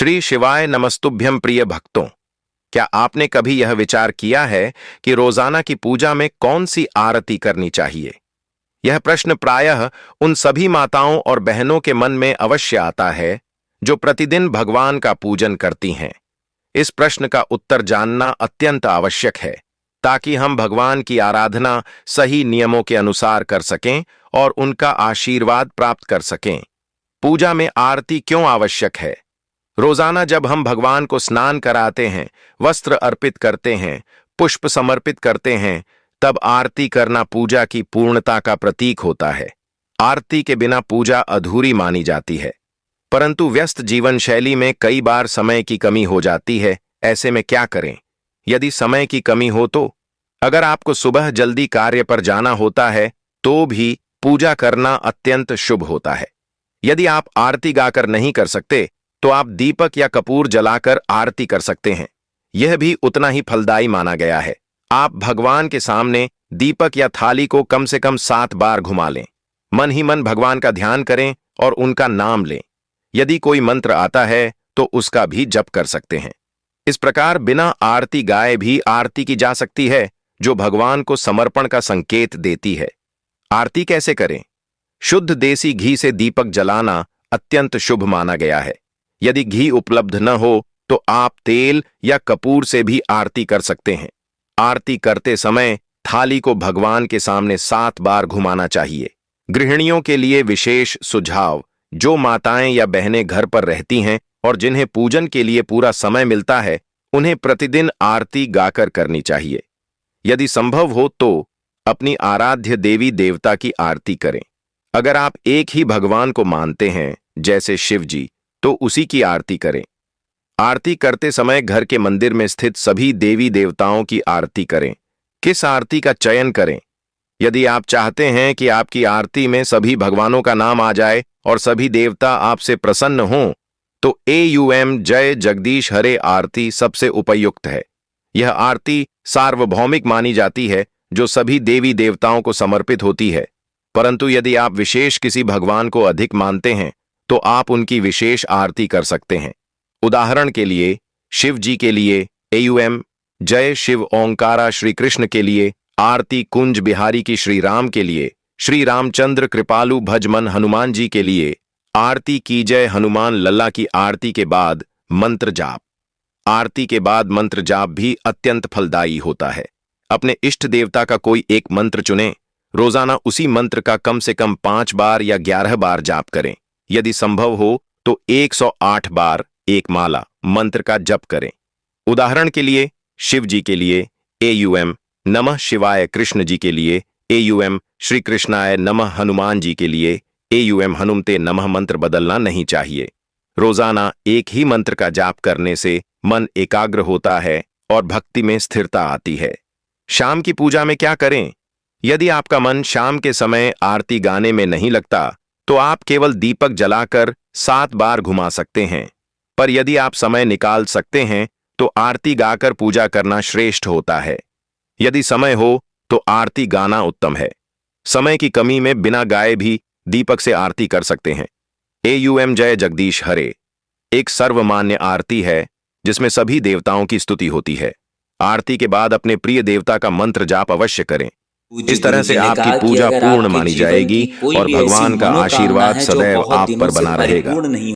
श्री शिवाय नमस्तुभ्यं प्रिय भक्तों, क्या आपने कभी यह विचार किया है कि रोजाना की पूजा में कौन सी आरती करनी चाहिए? यह प्रश्न प्रायः उन सभी माताओं और बहनों के मन में अवश्य आता है जो प्रतिदिन भगवान का पूजन करती हैं। इस प्रश्न का उत्तर जानना अत्यंत आवश्यक है ताकि हम भगवान की आराधना सही नियमों के अनुसार कर सकें और उनका आशीर्वाद प्राप्त कर सकें। पूजा में आरती क्यों आवश्यक है? रोजाना जब हम भगवान को स्नान कराते हैं, वस्त्र अर्पित करते हैं, पुष्प समर्पित करते हैं, तब आरती करना पूजा की पूर्णता का प्रतीक होता है। आरती के बिना पूजा अधूरी मानी जाती है। परंतु व्यस्त जीवन शैली में कई बार समय की कमी हो जाती है। ऐसे में क्या करें? यदि समय की कमी हो तो अगर आपको सुबह जल्दी कार्य पर जाना होता है तो भी पूजा करना अत्यंत शुभ होता है। यदि आप आरती गाकर नहीं कर सकते तो आप दीपक या कपूर जलाकर आरती कर सकते हैं। यह भी उतना ही फलदायी माना गया है। आप भगवान के सामने दीपक या थाली को कम से कम 7 बार घुमा लें। मन ही मन भगवान का ध्यान करें और उनका नाम लें। यदि कोई मंत्र आता है तो उसका भी जप कर सकते हैं। इस प्रकार बिना आरती गाए भी आरती की जा सकती है, जो भगवान को समर्पण का संकेत देती है। आरती कैसे करें? शुद्ध देसी घी से दीपक जलाना अत्यंत शुभ माना गया है। यदि घी उपलब्ध न हो तो आप तेल या कपूर से भी आरती कर सकते हैं। आरती करते समय थाली को भगवान के सामने 7 बार घुमाना चाहिए। गृहिणियों के लिए विशेष सुझाव: जो माताएं या बहनें घर पर रहती हैं और जिन्हें पूजन के लिए पूरा समय मिलता है, उन्हें प्रतिदिन आरती गाकर करनी चाहिए। यदि संभव हो तो अपनी आराध्य देवी देवता की आरती करें। अगर आप एक ही भगवान को मानते हैं, जैसे शिव जी, तो उसी की आरती करें। आरती करते समय घर के मंदिर में स्थित सभी देवी देवताओं की आरती करें। किस आरती का चयन करें? यदि आप चाहते हैं कि आपकी आरती में सभी भगवानों का नाम आ जाए और सभी देवता आपसे प्रसन्न हों, तो AUM जय जगदीश हरे आरती सबसे उपयुक्त है। यह आरती सार्वभौमिक मानी जाती है, जो सभी देवी देवताओं को समर्पित होती है। परंतु यदि आप विशेष किसी भगवान को अधिक मानते हैं तो आप उनकी विशेष आरती कर सकते हैं। उदाहरण के लिए शिव जी के लिए AUM जय शिव ओंकारा, श्री कृष्ण के लिए आरती कुंज बिहारी की, श्री राम के लिए श्री रामचंद्र कृपालु भजमन, हनुमान जी के लिए आरती की जय, हनुमान लल्ला की आरती के बाद मंत्र जाप। आरती के बाद मंत्र जाप भी अत्यंत फलदायी होता है। अपने इष्ट देवता का कोई एक मंत्र चुनें। रोजाना उसी मंत्र का कम से कम 5 बार या 11 बार जाप करें। यदि संभव हो तो 108 बार एक माला मंत्र का जप करें। उदाहरण के लिए शिव जी के लिए AUM नमः शिवाय, कृष्ण जी के लिए AUM श्री कृष्णाय नमः, हनुमान जी के लिए AUM हनुमते नमः। मंत्र बदलना नहीं चाहिए। रोजाना एक ही मंत्र का जाप करने से मन एकाग्र होता है और भक्ति में स्थिरता आती है। शाम की पूजा में क्या करें? यदि आपका मन शाम के समय आरती गाने में नहीं लगता तो आप केवल दीपक जलाकर 7 बार घुमा सकते हैं। पर यदि आप समय निकाल सकते हैं तो आरती गाकर पूजा करना श्रेष्ठ होता है। यदि समय हो तो आरती गाना उत्तम है। समय की कमी में बिना गाए भी दीपक से आरती कर सकते हैं। AUM जय जगदीश हरे एक सर्वमान्य आरती है जिसमें सभी देवताओं की स्तुति होती है। आरती के बाद अपने प्रिय देवता का मंत्र जाप अवश्य करें। इस तरह से आपकी पूजा पूर्ण मानी जाएगी और भगवान का आशीर्वाद सदैव आप पर बना रहेगा।